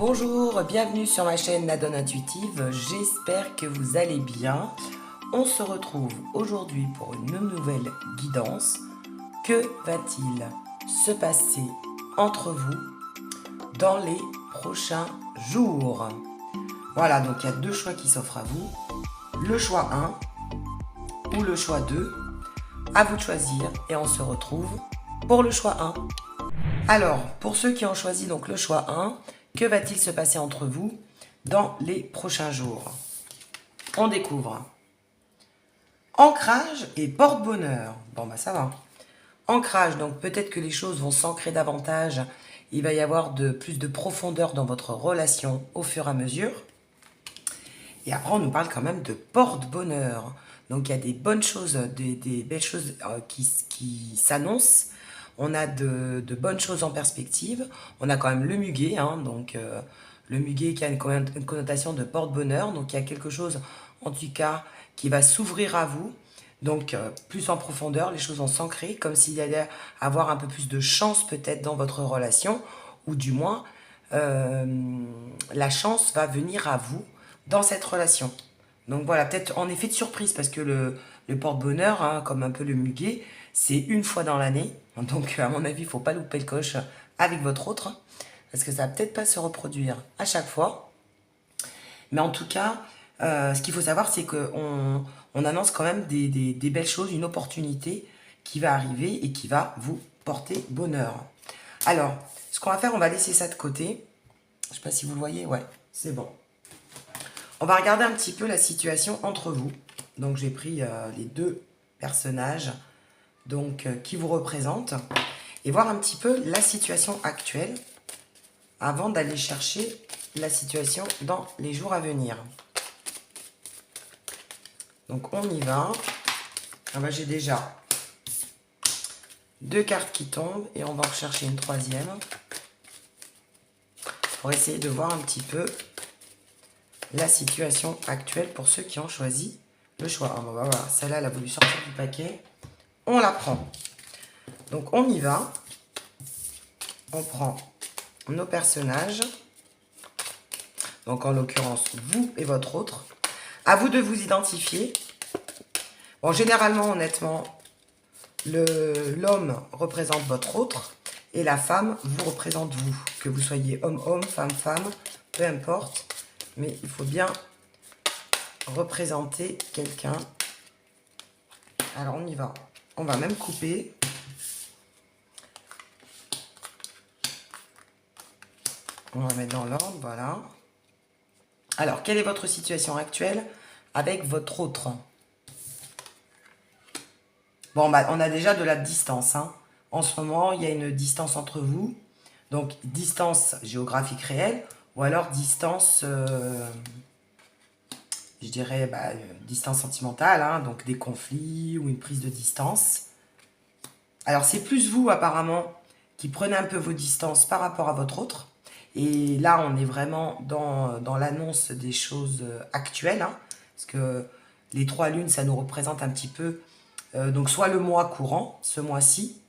Bonjour, bienvenue sur ma chaîne La Donne Intuitive, j'espère que vous allez bien. On se retrouve aujourd'hui pour une nouvelle guidance. Que va-t-il se passer entre vous dans les prochains jours? Voilà, donc il y a deux choix qui s'offrent à vous. Le choix 1 ou le choix 2. À vous de choisir et on se retrouve pour le choix 1. Alors, pour ceux qui ont choisi donc le choix 1, que va-t-il se passer entre vous dans les prochains jours? On découvre. Ancrage et porte-bonheur. Bon, bah ça va. Ancrage, donc peut-être que les choses vont s'ancrer davantage. Il va y avoir plus de profondeur dans votre relation au fur et à mesure. Et après, on nous parle quand même de porte-bonheur. Donc, il y a des bonnes choses, des belles choses qui s'annoncent. On a de bonnes choses en perspective. On a quand même le muguet, hein, donc le muguet qui a une connotation de porte-bonheur. Donc, il y a quelque chose, en tout cas, qui va s'ouvrir à vous. Donc, plus en profondeur, les choses vont s'ancrer, comme s'il y allait avoir un peu plus de chance peut-être dans votre relation, ou du moins, la chance va venir à vous dans cette relation. Donc voilà, peut-être en effet de surprise, parce que le porte-bonheur, hein, comme un peu le muguet, c'est une fois dans l'année. Donc à mon avis, il ne faut pas louper le coche avec votre autre, parce que ça va peut-être pas se reproduire à chaque fois. Mais en tout cas, ce qu'il faut savoir, c'est qu'on annonce quand même des belles choses, une opportunité qui va arriver et qui va vous porter bonheur. Alors, ce qu'on va faire, on va laisser ça de côté. Je ne sais pas si vous le voyez, ouais, c'est bon. On va regarder un petit peu la situation entre vous. Donc j'ai pris les deux personnages donc, qui vous représentent et voir un petit peu la situation actuelle avant d'aller chercher la situation dans les jours à venir. Donc on y va. Ah bah, j'ai déjà deux cartes qui tombent et on va en chercher une troisième pour essayer de voir un petit peu la situation actuelle pour ceux qui ont choisi le choix. Ah bah voilà, celle-là, elle a voulu sortir du paquet. On la prend. Donc on y va. On prend nos personnages. Donc en l'occurrence, vous et votre autre. À vous de vous identifier. Bon, généralement, honnêtement, l'homme représente votre autre et la femme vous représente vous. Que vous soyez homme-homme, femme-femme, peu importe. Mais il faut bien représenter quelqu'un. Alors on y va. On va même couper. On va mettre dans l'ordre, voilà. Alors, quelle est votre situation actuelle avec votre autre? Bon, bah, on a déjà de la distance, hein. En ce moment, il y a une distance entre vous. Donc, distance géographique réelle ou alors distance, je dirais, bah, distance sentimentale, hein, donc des conflits ou une prise de distance. Alors, c'est plus vous, apparemment, qui prenez un peu vos distances par rapport à votre autre. Et là, on est vraiment dans l'annonce des choses actuelles, hein, parce que les trois lunes, ça nous représente un petit peu, donc soit le mois courant, ce mois-ci,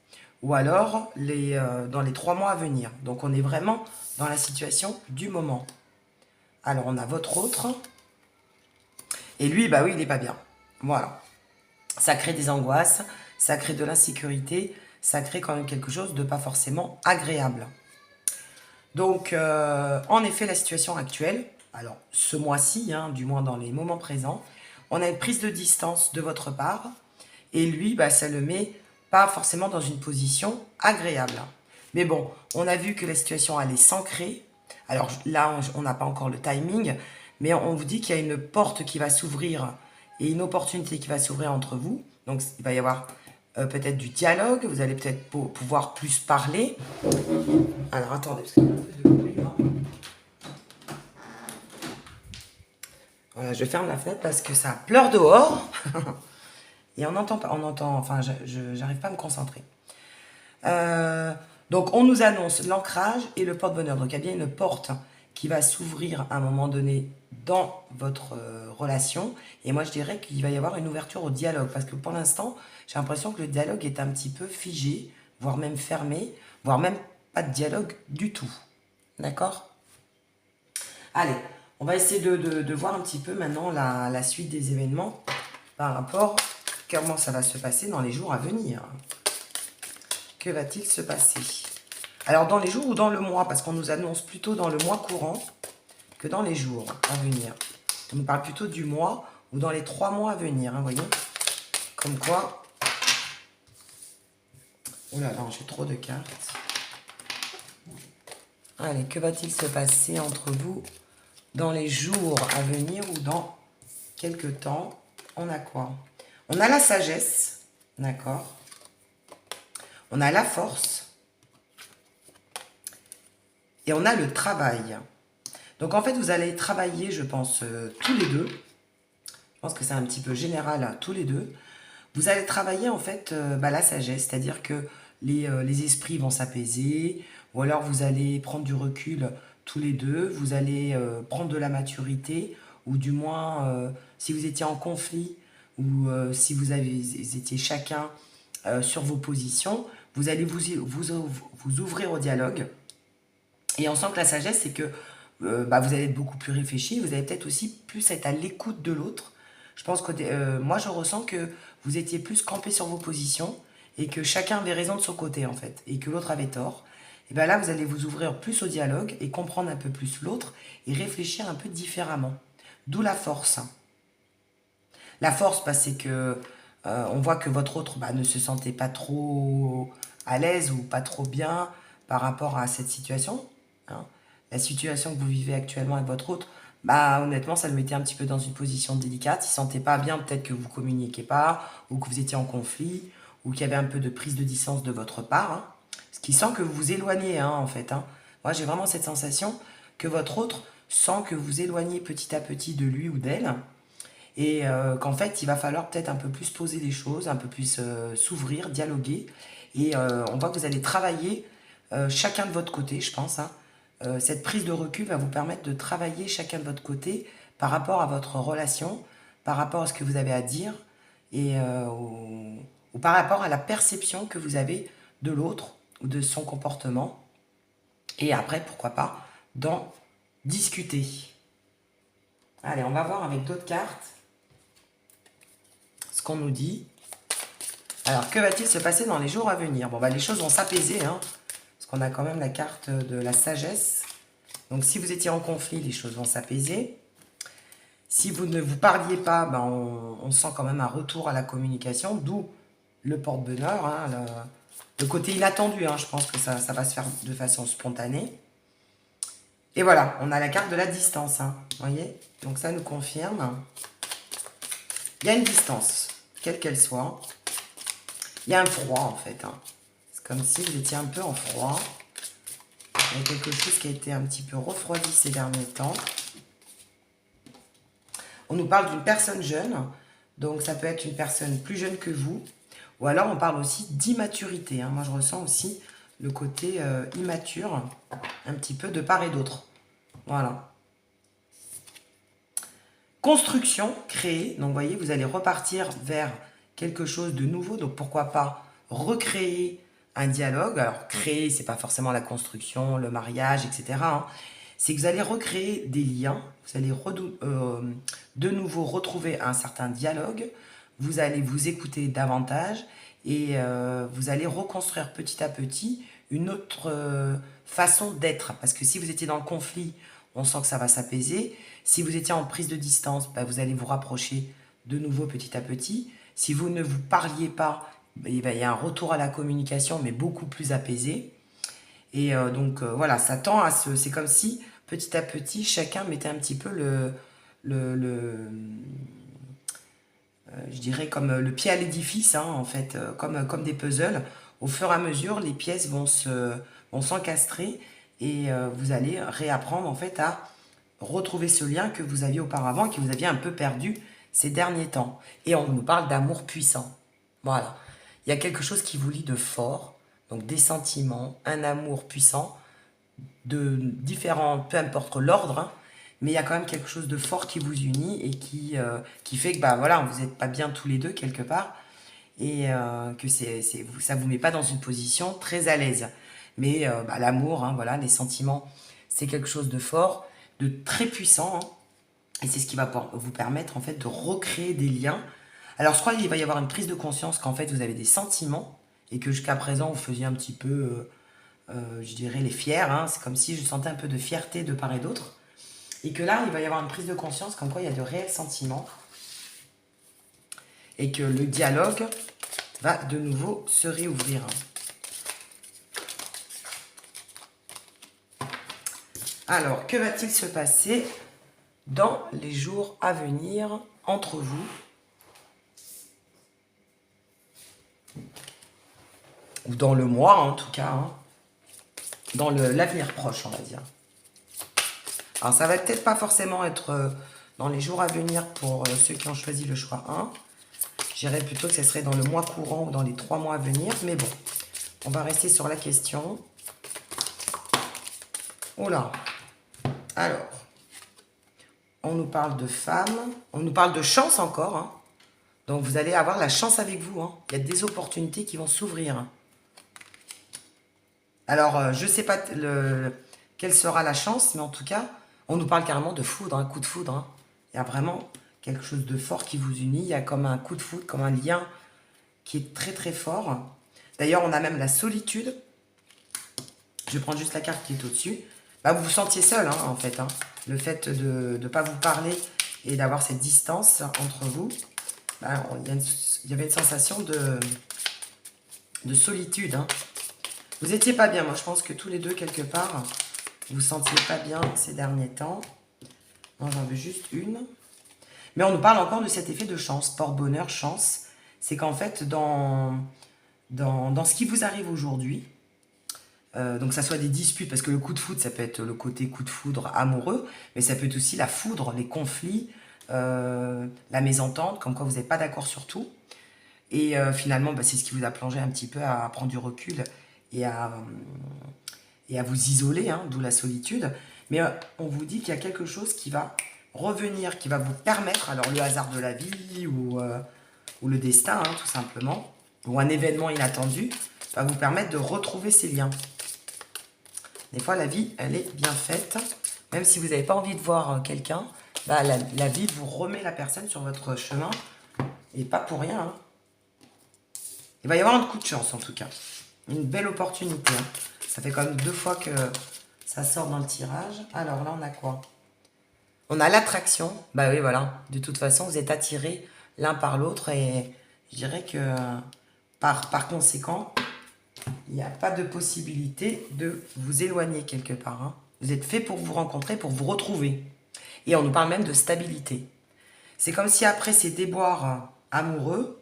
ou alors dans les 3 mois à venir. Donc on est vraiment dans la situation du moment. Alors on a votre autre, et lui, bah oui, il n'est pas bien. Voilà. Ça crée des angoisses, ça crée de l'insécurité, ça crée quand même quelque chose de pas forcément agréable. Donc, en effet, la situation actuelle, alors ce mois-ci, hein, du moins dans les moments présents, on a une prise de distance de votre part, et lui, bah, ça le met pas forcément dans une position agréable. Mais bon, on a vu que la situation allait s'ancrer. Alors là, on n'a pas encore le timing, mais on vous dit qu'il y a une porte qui va s'ouvrir et une opportunité qui va s'ouvrir entre vous. Donc, il va y avoir peut-être du dialogue, vous allez peut-être pouvoir plus parler. Alors, attendez, parce qu'il y a un peu de bruit, là. Voilà, je ferme la fenêtre parce que ça pleure dehors. Et on n'entend pas, enfin, j'arrive pas à me concentrer. Donc, on nous annonce l'ancrage et le porte-bonheur. Donc, il y a bien une porte qui va s'ouvrir à un moment donné dans votre relation. Et moi, je dirais qu'il va y avoir une ouverture au dialogue. Parce que pour l'instant, j'ai l'impression que le dialogue est un petit peu figé, voire même fermé, voire même pas de dialogue du tout. D'accord? Allez, on va essayer de voir un petit peu maintenant la suite des événements par rapport à comment ça va se passer dans les jours à venir. Que va-t-il se passer? Alors, dans les jours ou dans le mois, parce qu'on nous annonce plutôt dans le mois courant que dans les jours à venir. On nous parle plutôt du mois ou dans les 3 mois à venir, hein, voyez. Comme quoi... Oh là là, j'ai trop de cartes. Allez, que va-t-il se passer entre vous dans les jours à venir ou dans quelques temps? On a quoi? On a la sagesse, d'accord? On a la force. Et on a le travail. Donc en fait, vous allez travailler, je pense, tous les deux. Je pense que c'est un petit peu général, hein, tous les deux. Vous allez travailler en fait la sagesse, c'est-à-dire que les esprits vont s'apaiser, ou alors vous allez prendre du recul tous les deux, vous allez prendre de la maturité, ou du moins, si vous étiez en conflit, ou si vous étiez chacun sur vos positions, vous allez vous ouvrir au dialogue. Et on sent que la sagesse, c'est que vous allez être beaucoup plus réfléchi, vous allez peut-être aussi plus être à l'écoute de l'autre. Je pense que moi, je ressens que vous étiez plus campé sur vos positions et que chacun avait raison de son côté, en fait, et que l'autre avait tort. Et bien là, vous allez vous ouvrir plus au dialogue et comprendre un peu plus l'autre et réfléchir un peu différemment. D'où la force. La force, c'est que on voit que votre autre ne se sentait pas trop à l'aise ou pas trop bien par rapport à cette situation, hein. La situation que vous vivez actuellement avec votre autre, honnêtement, ça le mettait un petit peu dans une position délicate. Il ne sentait pas bien, peut-être que vous communiquiez pas, ou que vous étiez en conflit, ou qu'il y avait un peu de prise de distance de votre part, hein. Ce qui sent que vous vous éloignez, hein, en fait, hein. Moi, j'ai vraiment cette sensation que votre autre sent que vous vous éloignez petit à petit de lui ou d'elle, et qu'en fait, il va falloir peut-être un peu plus poser les choses, un peu plus s'ouvrir, dialoguer. Et on voit que vous allez travailler chacun de votre côté, je pense, hein. Cette prise de recul va vous permettre de travailler chacun de votre côté par rapport à votre relation, par rapport à ce que vous avez à dire, et ou par rapport à la perception que vous avez de l'autre ou de son comportement. Et après, pourquoi pas, d'en discuter. Allez, on va voir avec d'autres cartes ce qu'on nous dit. Alors, que va-t-il se passer dans les jours à venir? Bon, les choses vont s'apaiser, hein, parce qu'on a quand même la carte de la sagesse. Donc, si vous étiez en conflit, les choses vont s'apaiser. Si vous ne vous parliez pas, on sent quand même un retour à la communication, d'où le porte-bonheur, hein, le côté inattendu, hein, je pense que ça va se faire de façon spontanée. Et voilà, on a la carte de la distance, hein, voyez? Donc, ça nous confirme. Il y a une distance, quelle qu'elle soit. Il y a un froid, en fait, hein. C'est comme si vous étiez un peu en froid. Il y a quelque chose qui a été un petit peu refroidi ces derniers temps. On nous parle d'une personne jeune. Donc, ça peut être une personne plus jeune que vous. Ou alors, on parle aussi d'immaturité, hein. Moi, je ressens aussi le côté immature, un petit peu de part et d'autre. Voilà. Construction, créer. Donc, vous voyez, vous allez repartir vers quelque chose de nouveau. Donc, pourquoi pas recréer un dialogue. Alors, créer, c'est pas forcément la construction, le mariage, etc., hein. C'est que vous allez recréer des liens. Vous allez de nouveau retrouver un certain dialogue. Vous allez vous écouter davantage. Et vous allez reconstruire petit à petit une autre façon d'être. Parce que si vous étiez dans le conflit, on sent que ça va s'apaiser. Si vous étiez en prise de distance, vous allez vous rapprocher de nouveau petit à petit. Si vous ne vous parliez pas, il y a un retour à la communication, mais beaucoup plus apaisé. Et donc, voilà, ça tend à se... C'est comme si, petit à petit, chacun mettait un petit peu je dirais comme le pied à l'édifice, hein, en fait, comme des puzzles. Au fur et à mesure, les pièces vont s'encastrer et vous allez réapprendre, en fait, à retrouver ce lien que vous aviez auparavant, que vous aviez un peu perdu ces derniers temps. Et on nous parle d'amour puissant. Voilà. Il y a quelque chose qui vous lie de fort, donc des sentiments, un amour puissant, de différents, peu importe l'ordre, hein, mais il y a quand même quelque chose de fort qui vous unit et qui fait que voilà, vous n'êtes pas bien tous les deux quelque part et que ça vous met pas dans une position très à l'aise. Mais l'amour, hein, voilà, les sentiments, c'est quelque chose de fort. de très puissant. Hein. Et c'est ce qui va vous permettre en fait de recréer des liens. Alors je crois qu'il va y avoir une prise de conscience qu'en fait vous avez des sentiments et que jusqu'à présent vous faisiez un petit peu, je dirais, les fiers. Hein. C'est comme si je sentais un peu de fierté de part et d'autre. Et que là, il va y avoir une prise de conscience comme quoi il y a de réels sentiments. Et que le dialogue va de nouveau se réouvrir. Alors, que va-t-il se passer dans les jours à venir entre vous? Ou dans le mois, en tout cas. Hein. Dans l'avenir proche, on va dire. Alors, ça va peut-être pas forcément être dans les jours à venir pour ceux qui ont choisi le choix 1. Je dirais plutôt que ce serait dans le mois courant ou dans les 3 mois à venir. Mais bon, on va rester sur la question. Oula. Alors, on nous parle de femmes. On nous parle de chance encore. Hein. Donc, vous allez avoir la chance avec vous. Hein. Il y a des opportunités qui vont s'ouvrir. Alors, je ne sais pas quelle sera la chance, mais en tout cas, on nous parle carrément de foudre, un coup de foudre. Hein. Il y a vraiment quelque chose de fort qui vous unit. Il y a comme un coup de foudre, comme un lien qui est très très fort. D'ailleurs, on a même la solitude. Je vais prendre juste la carte qui est au-dessus. Bah, vous vous sentiez seul, hein, en fait. Hein. Le fait de ne pas vous parler et d'avoir cette distance entre vous, bah, il y avait une sensation de solitude. Hein. Vous n'étiez pas bien. Moi, je pense que tous les deux, quelque part, vous ne vous sentiez pas bien ces derniers temps. Non, j'en veux juste une. Mais on nous parle encore de cet effet de chance. Porte-bonheur, chance. C'est qu'en fait, dans ce qui vous arrive aujourd'hui, donc ça soit des disputes, parce que le coup de foudre, ça peut être le côté coup de foudre amoureux, mais ça peut être aussi la foudre, les conflits, la mésentente, comme quoi vous n'êtes pas d'accord sur tout. Et finalement, bah, c'est ce qui vous a plongé un petit peu à prendre du recul et à vous isoler, hein, d'où la solitude. Mais on vous dit qu'il y a quelque chose qui va revenir, qui va vous permettre, alors le hasard de la vie ou le destin, hein, tout simplement, ou un événement inattendu, va vous permettre de retrouver ces liens. Des fois, la vie, elle est bien faite. Même si vous n'avez pas envie de voir quelqu'un, bah, la vie vous remet la personne sur votre chemin. Et pas pour rien. Hein. Il va y avoir un coup de chance, en tout cas. Une belle opportunité. Hein. Ça fait quand même 2 fois que ça sort dans le tirage. Alors là, on a quoi? On a l'attraction. Bah oui, voilà. De toute façon, vous êtes attirés l'un par l'autre. Et je dirais que par conséquent, il n'y a pas de possibilité de vous éloigner quelque part. Hein. Vous êtes fait pour vous rencontrer, pour vous retrouver. Et on nous parle même de stabilité. C'est comme si après ces déboires amoureux,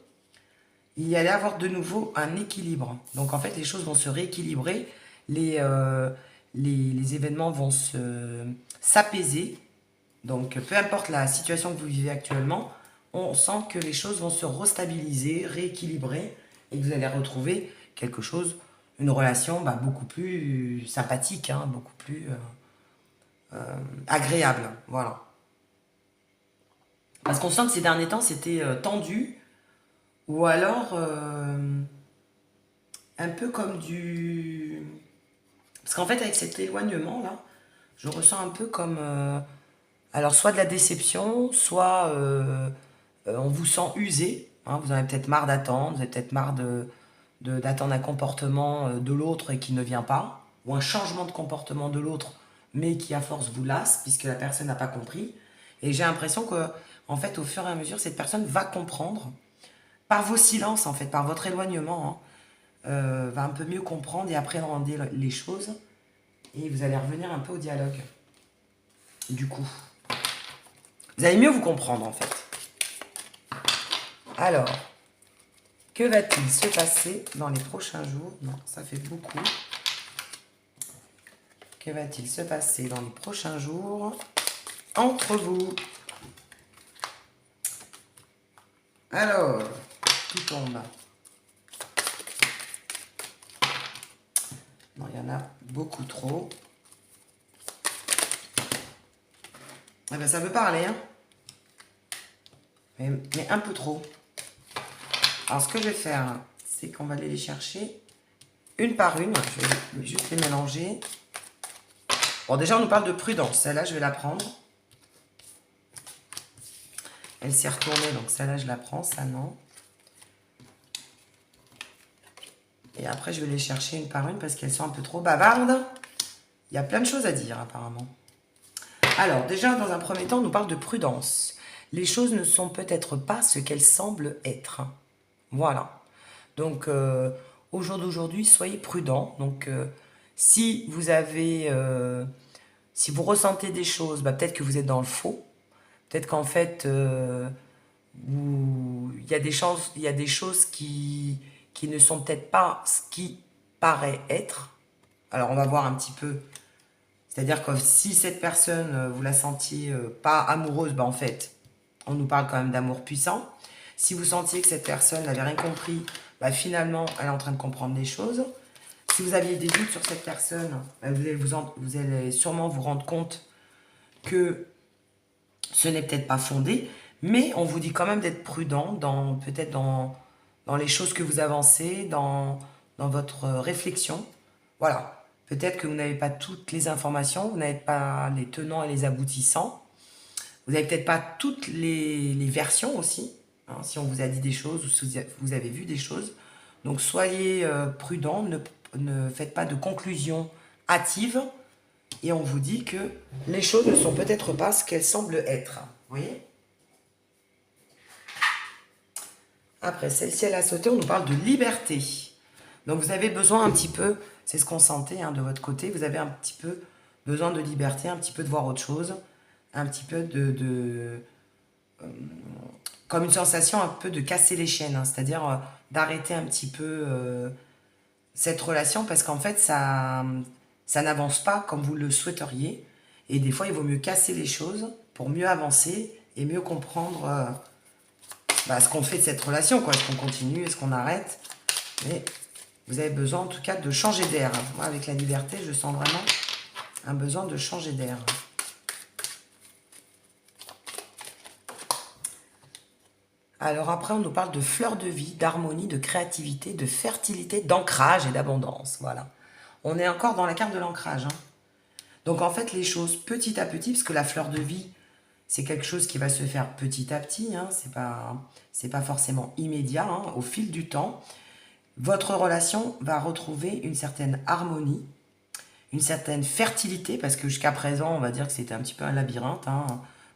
il y allait avoir de nouveau un équilibre. Donc en fait, les choses vont se rééquilibrer, les événements vont s'apaiser. Donc peu importe la situation que vous vivez actuellement, on sent que les choses vont se restabiliser, rééquilibrer, et que vous allez retrouver quelque chose, une relation bah, beaucoup plus sympathique, hein, beaucoup plus agréable. Voilà. Parce qu'on sent que ces derniers temps, c'était tendu, ou alors un peu comme du... Parce qu'en fait, avec cet éloignement-là, je ressens un peu comme... alors, soit de la déception, soit on vous sent usé. Hein, vous en avez peut-être marre d'attendre, vous avez peut-être marre d'attendre un comportement de l'autre et qui ne vient pas, ou un changement de comportement de l'autre, mais qui à force vous lasse, puisque la personne n'a pas compris. Et j'ai l'impression que, en fait, au fur et à mesure, cette personne va comprendre, par vos silences, en fait, par votre éloignement, hein, va un peu mieux comprendre et appréhender les choses, et vous allez revenir un peu au dialogue. Du coup, vous allez mieux vous comprendre, en fait. Alors, que va-t-il se passer dans les prochains jours? Non, ça fait beaucoup. Que va-t-il se passer dans les prochains jours entre vous? Alors, qui tombe? Non, il y en a beaucoup trop. Eh ben, ça veut parler, hein. Mais un peu trop. Alors, ce que je vais faire, c'est qu'on va aller les chercher une par une. Je vais juste les mélanger. Bon, déjà, on nous parle de prudence. Celle-là, je vais la prendre. Elle s'est retournée, donc celle-là, je la prends. Ça, non. Et après, je vais les chercher une par une parce qu'elles sont un peu trop bavardes. Il y a plein de choses à dire, apparemment. Alors, déjà, dans un premier temps, on nous parle de prudence. Les choses ne sont peut-être pas ce qu'elles semblent être. Voilà. Donc, au jour d'aujourd'hui, soyez prudents. Donc, si vous avez... si vous ressentez des choses, bah, peut-être que vous êtes dans le faux. Peut-être qu'en fait, il y a des choses qui ne sont peut-être pas ce qui paraît être. Alors, on va voir un petit peu. C'est-à-dire que si cette personne, vous la sentiez pas amoureuse, bah en fait, on nous parle quand même d'amour puissant. Si vous sentiez que cette personne n'avait rien compris, bah finalement, elle est en train de comprendre les choses. Si vous aviez des doutes sur cette personne, bah vous allez sûrement vous rendre compte que ce n'est peut-être pas fondé, mais on vous dit quand même d'être prudent peut-être dans les choses que vous avancez, dans votre réflexion. Voilà. Peut-être que vous n'avez pas toutes les informations, vous n'avez pas les tenants et les aboutissants. Vous n'avez peut-être pas toutes les versions aussi, hein, si on vous a dit des choses ou si vous avez vu des choses. Donc soyez prudents, ne faites pas de conclusions hâtives. Et on vous dit que les choses ne sont peut-être pas ce qu'elles semblent être. Vous voyez? Après, celle-ci, elle a sauté, on nous parle de liberté. Donc vous avez besoin un petit peu, c'est ce qu'on sentait hein, de votre côté, vous avez un petit peu besoin de liberté, un petit peu de voir autre chose, un petit peu comme une sensation un peu de casser les chaînes, hein, c'est-à-dire d'arrêter un petit peu cette relation parce qu'en fait ça n'avance pas comme vous le souhaiteriez et des fois il vaut mieux casser les choses pour mieux avancer et mieux comprendre ce qu'on fait de cette relation, quoi. Est-ce qu'on continue, est-ce qu'on arrête? Mais vous avez besoin en tout cas de changer d'air. Moi avec la liberté je sens vraiment un besoin de changer d'air. Alors après, on nous parle de fleurs de vie, d'harmonie, de créativité, de fertilité, d'ancrage et d'abondance. Voilà. On est encore dans la carte de l'ancrage. Hein. Donc en fait, les choses petit à petit, parce que la fleur de vie, c'est quelque chose qui va se faire petit à petit. Hein, c'est pas forcément immédiat. Hein, au fil du temps, votre relation va retrouver une certaine harmonie, une certaine fertilité, parce que jusqu'à présent, on va dire que c'était un petit peu un labyrinthe. Hein,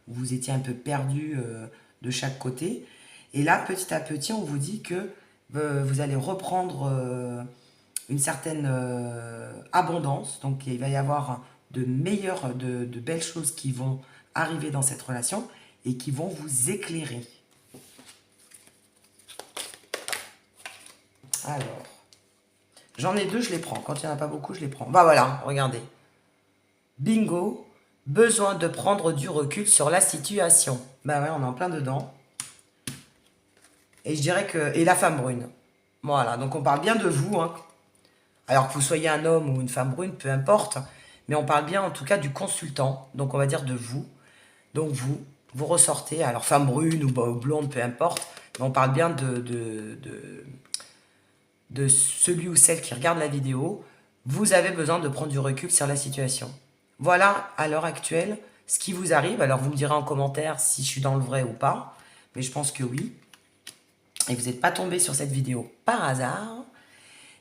vous étiez un peu perdu de chaque côté. Et là, petit à petit, on vous dit que vous allez reprendre une certaine abondance. Donc, il va y avoir de belles choses qui vont arriver dans cette relation et qui vont vous éclairer. Alors, j'en ai deux, je les prends. Quand il n'y en a pas beaucoup, je les prends. Bah voilà, regardez. Bingo, besoin de prendre du recul sur la situation. Bah ouais, on est en plein dedans. Et je dirais que... Et la femme brune. Voilà, donc on parle bien de vous. Hein. Alors que vous soyez un homme ou une femme brune, peu importe. Mais on parle bien en tout cas du consultant. Donc on va dire de vous. Donc vous ressortez. Alors femme brune ou blonde, peu importe. Mais on parle bien de celui ou celle qui regarde la vidéo. Vous avez besoin de prendre du recul sur la situation. Voilà à l'heure actuelle ce qui vous arrive. Alors vous me direz en commentaire si je suis dans le vrai ou pas. Mais je pense que oui. Et vous n'êtes pas tombé sur cette vidéo par hasard,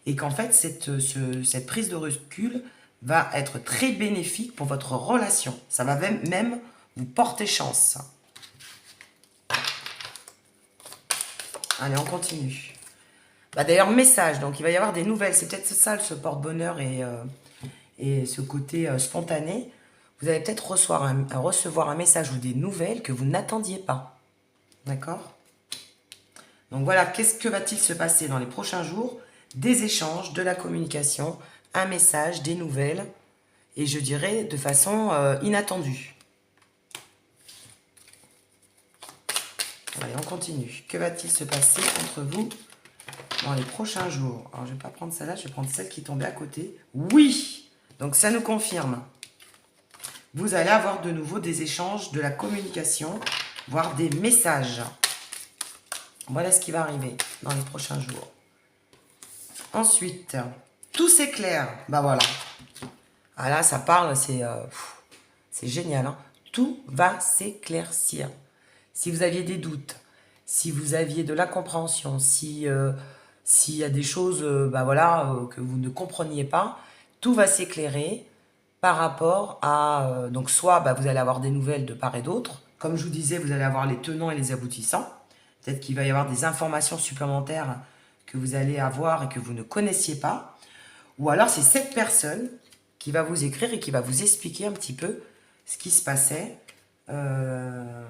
et qu'en fait, cette prise de recul va être très bénéfique pour votre relation. Ça va même vous porter chance. Allez, on continue. Bah, d'ailleurs, message, donc il va y avoir des nouvelles. C'est peut-être ça, ce porte-bonheur et ce côté spontané. Vous allez peut-être recevoir un message ou des nouvelles que vous n'attendiez pas. D'accord ? Donc voilà, que va-t-il se passer dans les prochains jours? Des échanges, de la communication, un message, des nouvelles, et je dirais de façon inattendue. Allez, on continue. Que va-t-il se passer entre vous dans les prochains jours? Alors, je ne vais pas prendre celle-là, je vais prendre celle qui tombait à côté. Oui! Donc ça nous confirme. Vous allez avoir de nouveau des échanges, de la communication, voire des messages. Voilà ce qui va arriver dans les prochains jours. Ensuite, tout s'éclaire. Bah voilà. Ah là, ça parle, c'est génial, hein. Tout va s'éclaircir. Si vous aviez des doutes, si vous aviez de l'incompréhension, s'il y a des choses bah voilà, que vous ne compreniez pas, tout va s'éclairer par rapport à... donc soit bah, vous allez avoir des nouvelles de part et d'autre. Comme je vous disais, vous allez avoir les tenants et les aboutissants. Peut-être qu'il va y avoir des informations supplémentaires que vous allez avoir et que vous ne connaissiez pas. Ou alors c'est cette personne qui va vous écrire et qui va vous expliquer un petit peu ce qui se passait, ce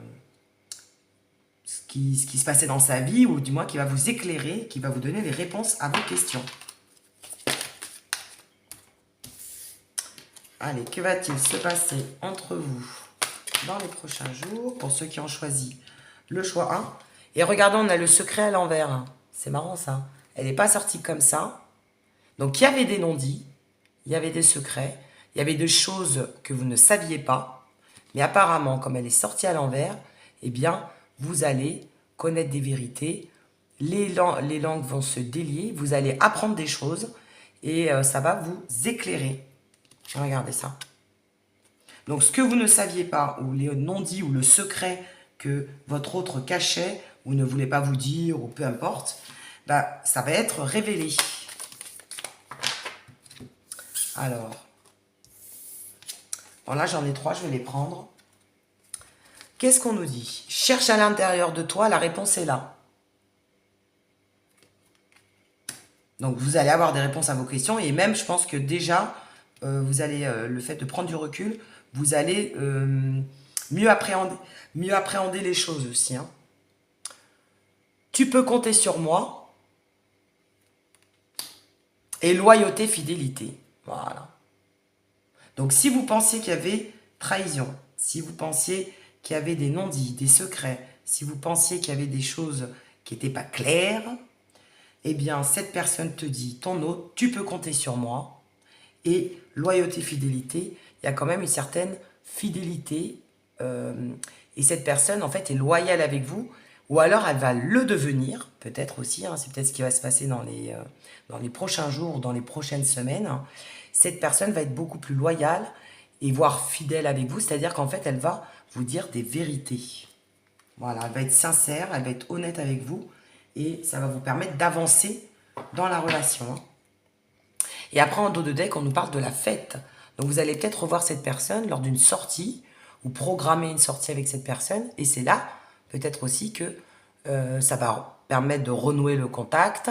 qui se passait dans sa vie, ou du moins qui va vous éclairer, qui va vous donner les réponses à vos questions. Allez, que va-t-il se passer entre vous dans les prochains jours pour ceux qui ont choisi le choix 1? Et regardez, on a le secret à l'envers. C'est marrant ça. Elle n'est pas sortie comme ça. Donc il y avait des non-dits, il y avait des secrets, il y avait des choses que vous ne saviez pas. Mais apparemment, comme elle est sortie à l'envers, eh bien, vous allez connaître des vérités. Les langues vont se délier, vous allez apprendre des choses et ça va vous éclairer. Regardez ça. Donc, ce que vous ne saviez pas, ou les non-dits, ou le secret que votre autre cachait, ou ne voulait pas vous dire, ou peu importe, bah, ça va être révélé. Alors, bon là j'en ai 3, je vais les prendre. Qu'est-ce qu'on nous dit? Cherche à l'intérieur de toi, la réponse est là. Donc, vous allez avoir des réponses à vos questions, et même, je pense que déjà, vous allez, le fait de prendre du recul, vous allez mieux appréhender les choses aussi. Hein. Tu peux compter sur moi. Et loyauté, fidélité. Voilà. Donc, si vous pensiez qu'il y avait trahison, si vous pensiez qu'il y avait des non-dits, des secrets, si vous pensiez qu'il y avait des choses qui n'étaient pas claires, eh bien, cette personne te dit, ton hôte, tu peux compter sur moi. Et loyauté, fidélité, il y a quand même une certaine fidélité. Et cette personne, en fait, est loyale avec vous. Ou alors, elle va le devenir, peut-être aussi. Hein, c'est peut-être ce qui va se passer dans les prochains jours, dans les prochaines semaines. Cette personne va être beaucoup plus loyale et voire fidèle avec vous. C'est-à-dire qu'en fait, elle va vous dire des vérités. Voilà, elle va être sincère, elle va être honnête avec vous. Et ça va vous permettre d'avancer dans la relation. Hein. Et après, en dos de deck, on nous parle de la fête. Donc, vous allez peut-être revoir cette personne lors d'une sortie ou programmer une sortie avec cette personne. Et c'est là, peut-être aussi, que ça va permettre de renouer le contact.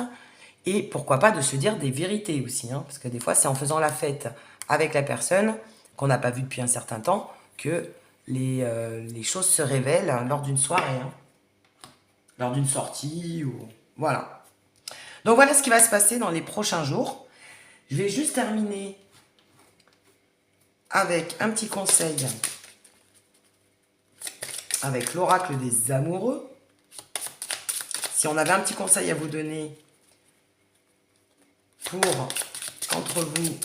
Et pourquoi pas de se dire des vérités aussi. Hein, parce que des fois, c'est en faisant la fête avec la personne qu'on n'a pas vue depuis un certain temps que les choses se révèlent lors d'une soirée. Hein, lors d'une sortie. Voilà. Donc, voilà ce qui va se passer dans les prochains jours. Je vais juste terminer avec un petit conseil avec l'oracle des amoureux. Si on avait un petit conseil à vous donner pour entre vous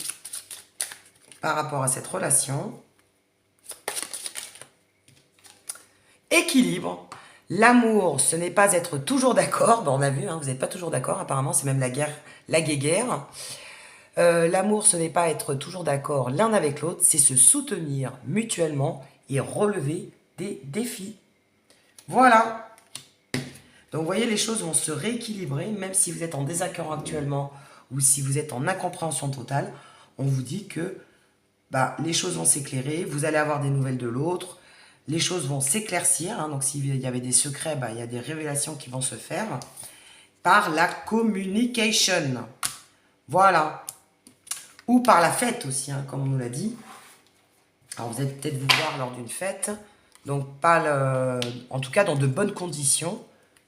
par rapport à cette relation. Équilibre. L'amour, ce n'est pas être toujours d'accord. Bon, on a vu, hein, vous n'êtes pas toujours d'accord. Apparemment, c'est même la guerre, la guéguerre. L'amour, ce n'est pas être toujours d'accord l'un avec l'autre, c'est se soutenir mutuellement et relever des défis. Voilà. Donc, vous voyez, les choses vont se rééquilibrer, même si vous êtes en désaccord actuellement ou si vous êtes en incompréhension totale. On vous dit que bah, les choses vont s'éclairer, vous allez avoir des nouvelles de l'autre, les choses vont s'éclaircir. Hein, donc, s'il y avait des secrets, bah, il y a des révélations qui vont se faire par la communication. Voilà. Ou par la fête aussi, hein, comme on nous l'a dit. Alors, vous allez peut-être vous voir lors d'une fête. Donc, en tout cas, dans de bonnes conditions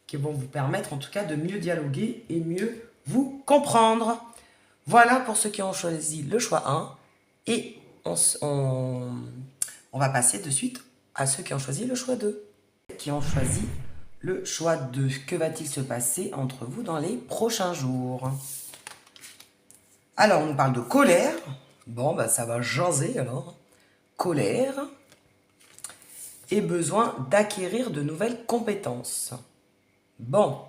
qui vont vous permettre, en tout cas, de mieux dialoguer et mieux vous comprendre. Voilà pour ceux qui ont choisi le choix 1. Et on va passer de suite à ceux qui ont choisi le choix 2. Qui ont choisi le choix 2. Que va-t-il se passer entre vous dans les prochains jours? Alors, on nous parle de colère. Bon, bah, ça va jaser alors. Colère. Et besoin d'acquérir de nouvelles compétences. Bon.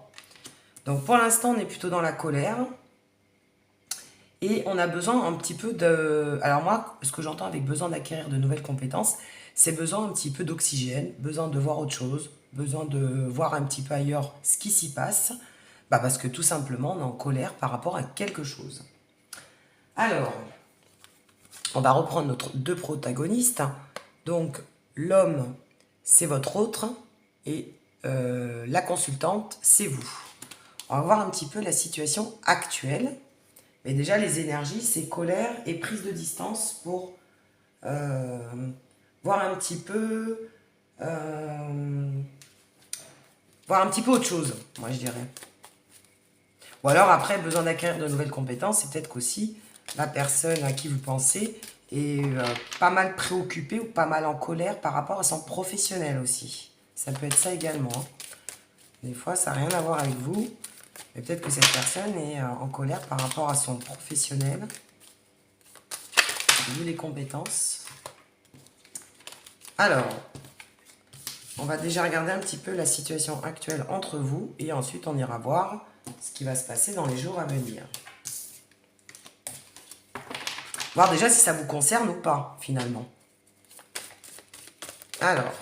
Donc, pour l'instant, on est plutôt dans la colère. Et on a besoin un petit peu de... Alors moi, ce que j'entends avec besoin d'acquérir de nouvelles compétences, c'est besoin un petit peu d'oxygène, besoin de voir autre chose, besoin de voir un petit peu ailleurs ce qui s'y passe, bah parce que tout simplement, on est en colère par rapport à quelque chose. Alors, on va reprendre nos deux protagonistes. Donc, l'homme, c'est votre autre, et la consultante, c'est vous. On va voir un petit peu la situation actuelle. Mais déjà, les énergies, c'est colère et prise de distance pour voir un petit peu... voir un petit peu autre chose, moi je dirais. Ou alors après, besoin d'acquérir de nouvelles compétences, c'est peut-être qu'aussi la personne à qui vous pensez est pas mal préoccupée ou pas mal en colère par rapport à son professionnel aussi. Ça peut être ça également. Hein. Des fois, ça n'a rien à voir avec vous. Mais peut-être que cette personne est en colère par rapport à son professionnel. Vu les compétences. Alors, on va déjà regarder un petit peu la situation actuelle entre vous. Et ensuite, on ira voir ce qui va se passer dans les jours à venir. Voir déjà si ça vous concerne ou pas, finalement. Alors,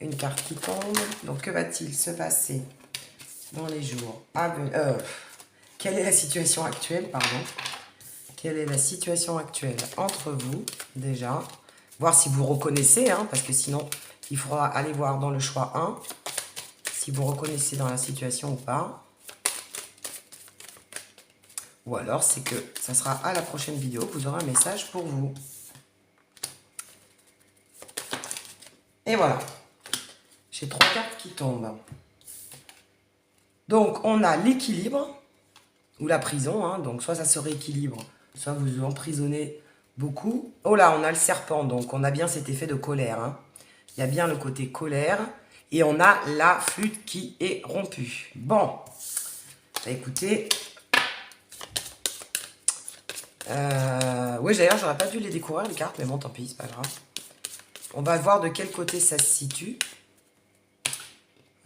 une carte qui tombe. Donc, que va-t-il se passer dans les jours à venir? Quelle est la situation actuelle, pardon? Quelle est la situation actuelle entre vous, déjà? Voir si vous reconnaissez, hein, parce que sinon, il faudra aller voir dans le choix 1, si vous reconnaissez dans la situation ou pas. Ou alors, c'est que ça sera à la prochaine vidéo, vous aurez un message pour vous. Et voilà. J'ai 3 cartes qui tombent. Donc, on a l'équilibre, ou la prison, hein, donc soit ça se rééquilibre, soit vous vous emprisonnez beaucoup. Oh là, on a le serpent, donc on a bien cet effet de colère. Hein. Il y a bien le côté colère, et on a la flûte qui est rompue. Bon, bah, écoutez... oui, d'ailleurs, j'aurais pas dû les découvrir, les cartes, mais bon, tant pis, c'est pas grave. On va voir de quel côté ça se situe.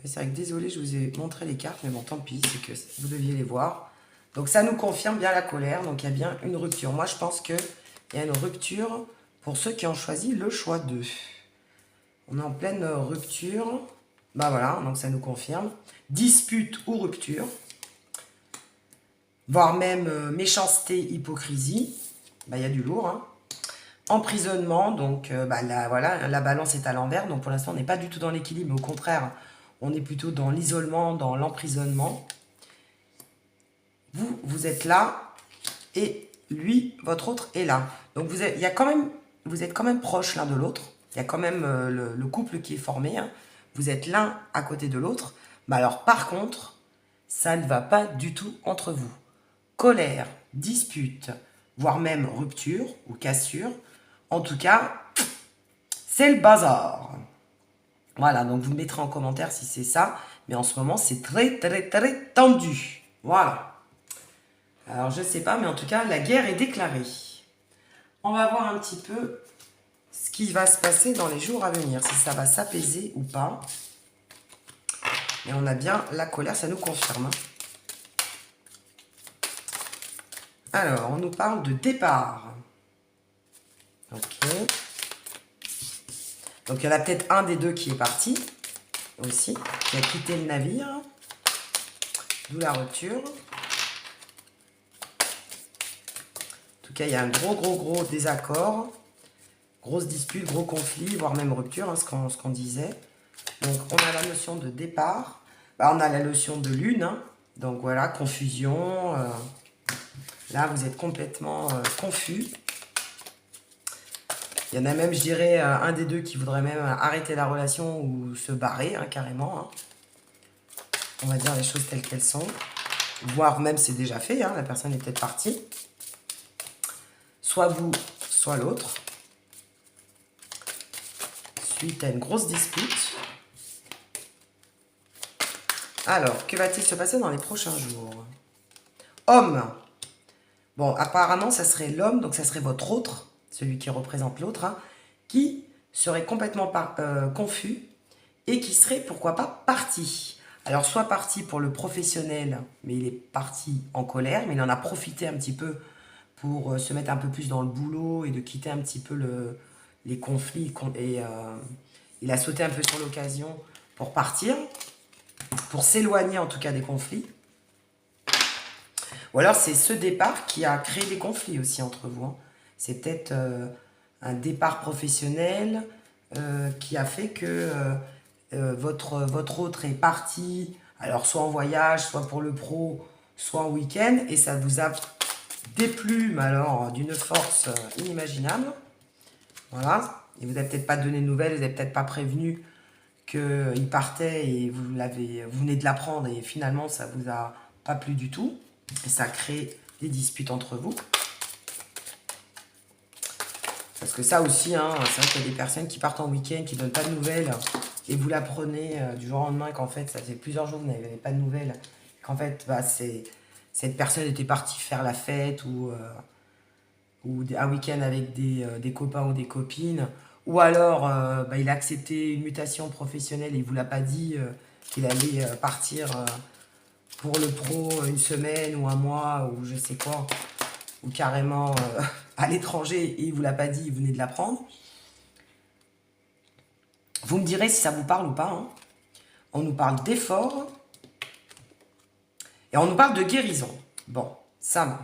C'est vrai que désolé, je vous ai montré les cartes, mais bon, tant pis, c'est que vous deviez les voir. Donc, ça nous confirme bien la colère, donc il y a bien une rupture. Moi, je pense qu'il y a une rupture pour ceux qui ont choisi le choix 2. On est en pleine rupture. Bah voilà, donc ça nous confirme. Dispute ou rupture. Voire même méchanceté, hypocrisie. Bah, il y a du lourd, hein. Emprisonnement, donc voilà, la balance est à l'envers, donc pour l'instant on n'est pas du tout dans l'équilibre, mais au contraire, on est plutôt dans l'isolement, dans l'emprisonnement. Vous êtes là, et lui, votre autre, est là. Donc vous êtes quand même proches l'un de l'autre, il y a quand même le couple qui est formé, hein. Vous êtes l'un à côté de l'autre, mais alors par contre, ça ne va pas du tout entre vous. Colère, dispute, voire même rupture ou cassure. En tout cas, c'est le bazar. Voilà, donc vous me mettrez en commentaire si c'est ça. Mais en ce moment, c'est très, très, très tendu. Voilà. Alors, je ne sais pas, mais en tout cas, la guerre est déclarée. On va voir un petit peu ce qui va se passer dans les jours à venir. Si ça va s'apaiser ou pas. Et on a bien la colère, ça nous confirme. Alors, on nous parle de départ. Ok. Donc, il y en a peut-être un des deux qui est parti, aussi, qui a quitté le navire. D'où la rupture. En tout cas, il y a un gros désaccord. Grosse dispute, gros conflit, voire même rupture, hein, ce qu'on disait. Donc, on a la notion de départ. Bah, on a la notion de lune. Hein. Donc, voilà, confusion. Là, vous êtes complètement confus. Il y en a même, je dirais, un des deux qui voudrait même arrêter la relation ou se barrer, hein, carrément. Hein. On va dire les choses telles qu'elles sont. Voire même c'est déjà fait, hein, la personne est peut-être partie. Soit vous, soit l'autre. Suite à une grosse dispute. Alors, que va-t-il se passer dans les prochains jours? Homme. Bon, apparemment, ça serait l'homme, donc ça serait votre autre, celui qui représente l'autre, hein, qui serait complètement confus et qui serait, pourquoi pas, parti. Alors, soit parti pour le professionnel, mais il est parti en colère, mais il en a profité un petit peu pour se mettre un peu plus dans le boulot et de quitter un petit peu les conflits. Et il a sauté un peu sur l'occasion pour partir, pour s'éloigner en tout cas des conflits. Ou alors c'est ce départ qui a créé des conflits aussi entre vous, hein. C'est peut-être un départ professionnel qui a fait que votre autre est parti, alors soit en voyage, soit pour le pro, soit en week-end, et ça vous a déplume alors d'une force inimaginable. Voilà. Il vous a peut-être pas donné de nouvelles, vous n'avez peut-être pas prévenu qu'il partait et vous venez de l'apprendre et finalement ça vous a pas plu du tout. Et ça crée des disputes entre vous. Parce que ça aussi, hein, c'est vrai qu'il y a des personnes qui partent en week-end, qui ne donnent pas de nouvelles, et vous l'apprenez du jour au lendemain qu'en fait, ça fait plusieurs jours que vous n'avez pas de nouvelles, qu'en fait, bah, cette personne était partie faire la fête, ou un week-end avec des copains ou des copines, ou alors bah, il a accepté une mutation professionnelle et il ne vous l'a pas dit qu'il allait partir pour le pro une semaine ou un mois ou je sais quoi, ou carrément à l'étranger et il ne vous l'a pas dit, il venait de l'apprendre. Vous me direz si ça vous parle ou pas, hein. On nous parle d'effort et on nous parle de guérison. Bon, ça va.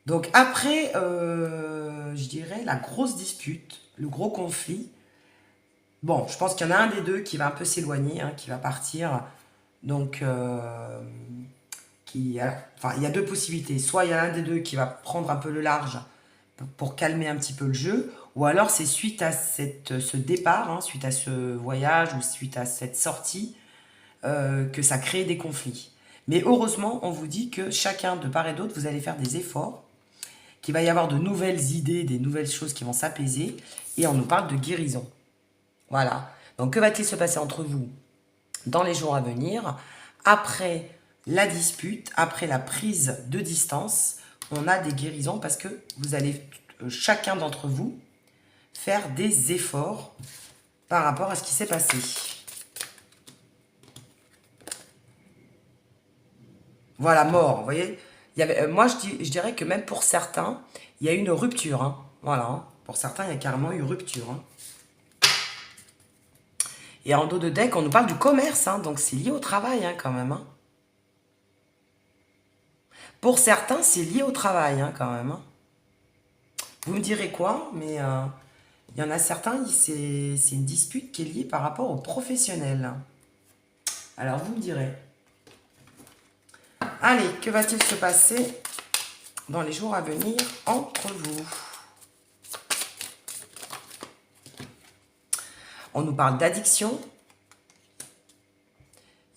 Donc après, je dirais, la grosse dispute, le gros conflit, bon, je pense qu'il y en a un des deux qui va un peu s'éloigner, hein, qui va partir. Donc, enfin, il y a deux possibilités. Soit il y en a un des deux qui va prendre un peu le large pour calmer un petit peu le jeu, ou alors c'est suite à ce départ, hein, suite à ce voyage ou suite à cette sortie, que ça crée des conflits. Mais heureusement, on vous dit que chacun, de part et d'autre, vous allez faire des efforts, qu'il va y avoir de nouvelles idées, des nouvelles choses qui vont s'apaiser, et on nous parle de guérison. Voilà. Donc que va-t-il se passer entre vous dans les jours à venir? Après la dispute, après la prise de distance, on a des guérisons parce que vous allez, chacun d'entre vous, faire des efforts par rapport à ce qui s'est passé. Voilà, mort, vous voyez. Moi, je dirais que même pour certains, il y a eu une rupture, hein. Voilà, hein. Pour certains, il y a carrément eu rupture, hein. Et en dos de deck, on nous parle du commerce, hein, donc c'est lié au travail, hein, quand même, hein. Pour certains, c'est lié au travail, hein, quand même, hein. Vous me direz quoi, mais il y en a certains, c'est une dispute qui est liée par rapport aux professionnels. Alors, vous me direz. Allez, que va-t-il se passer dans les jours à venir entre vous? On nous parle d'addiction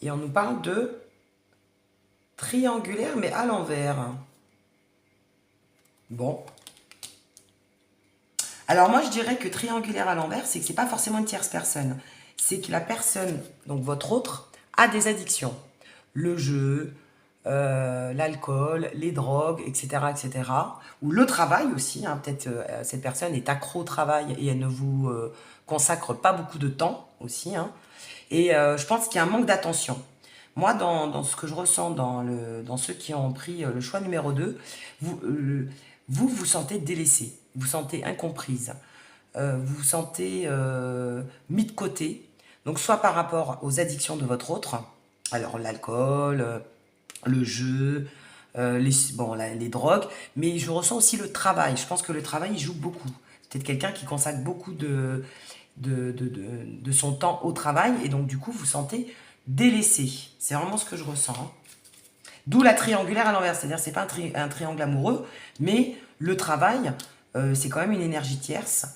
et on nous parle de triangulaire, mais à l'envers. Bon. Alors moi, je dirais que triangulaire à l'envers, c'est que c'est pas forcément une tierce personne. C'est que la personne, donc votre autre, a des addictions. Le jeu, l'alcool, les drogues, etc., etc. Ou le travail aussi, hein. Peut-être cette personne est accro au travail et elle ne vous consacre pas beaucoup de temps aussi, hein. Et je pense qu'il y a un manque d'attention. Moi, dans ce que je ressens dans ceux qui ont pris le choix numéro 2, vous vous sentez délaissé, vous vous sentez incomprise, vous vous sentez mis de côté. Donc, soit par rapport aux addictions de votre autre, alors l'alcool, le jeu, les drogues, mais je ressens aussi le travail. Je pense que le travail, il joue beaucoup. C'est peut-être quelqu'un qui consacre beaucoup de son temps au travail, et donc du coup, vous vous sentez délaissé. C'est vraiment ce que je ressens, hein. D'où la triangulaire à l'envers, c'est-à-dire c'est pas un triangle amoureux, mais le travail, c'est quand même une énergie tierce.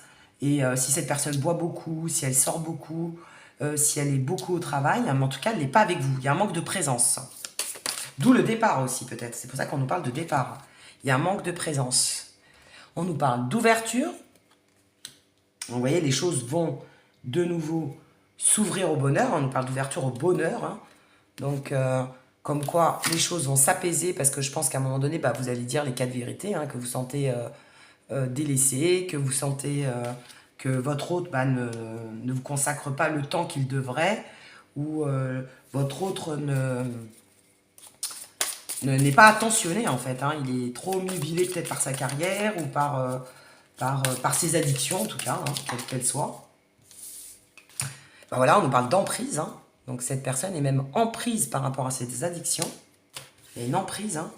Et si cette personne boit beaucoup, si elle sort beaucoup, si elle est beaucoup au travail, mais en tout cas, elle n'est pas avec vous. Il y a un manque de présence. D'où le départ aussi, peut-être. C'est pour ça qu'on nous parle de départ. Il y a un manque de présence. On nous parle d'ouverture. Vous voyez, les choses vont de nouveau s'ouvrir au bonheur. On nous parle d'ouverture au bonheur, hein. Donc, comme quoi les choses vont s'apaiser, parce que je pense qu'à un moment donné, bah, vous allez dire les quatre vérités, hein, que vous sentez délaissé, que vous sentez que votre hôte bah, ne vous consacre pas le temps qu'il devrait, ou Votre autre n'est pas attentionné en fait. Hein. Il est trop omnubilé peut-être par sa carrière ou par ses addictions en tout cas, hein, quelles qu'elles soient. Ben voilà, on nous parle d'emprise. Hein. Donc cette personne est même en prise par rapport à ses addictions. Il y a une emprise. Hein.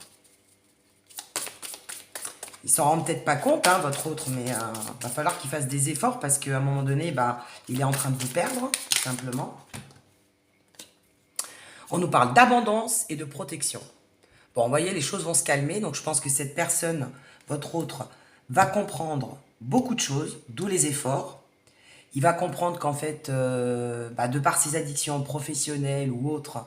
Il s'en rend peut-être pas compte, hein, votre autre, mais va falloir qu'il fasse des efforts parce qu'à un moment donné, bah, il est en train de vous perdre, tout simplement. On nous parle d'abondance et de protection. Bon, vous voyez, les choses vont se calmer, donc je pense que cette personne, votre autre, va comprendre beaucoup de choses, d'où les efforts. Il va comprendre qu'en fait, bah, de par ses addictions professionnelles ou autres,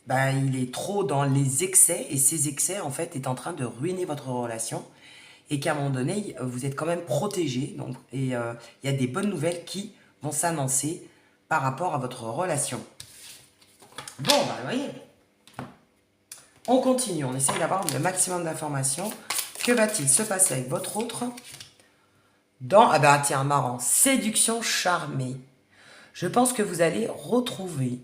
bah, il est trop dans les excès, et ces excès, en fait, est en train de ruiner votre relation. Et qu'à un moment donné, vous êtes quand même protégé. Donc, et il y a des bonnes nouvelles qui vont s'annoncer par rapport à votre relation. Bon, bah, vous voyez, on continue, on essaye d'avoir le maximum d'informations. Que va-t-il se passer avec votre autre dans, ah bah tiens, marrant, séduction charmée. Je pense que vous allez retrouver,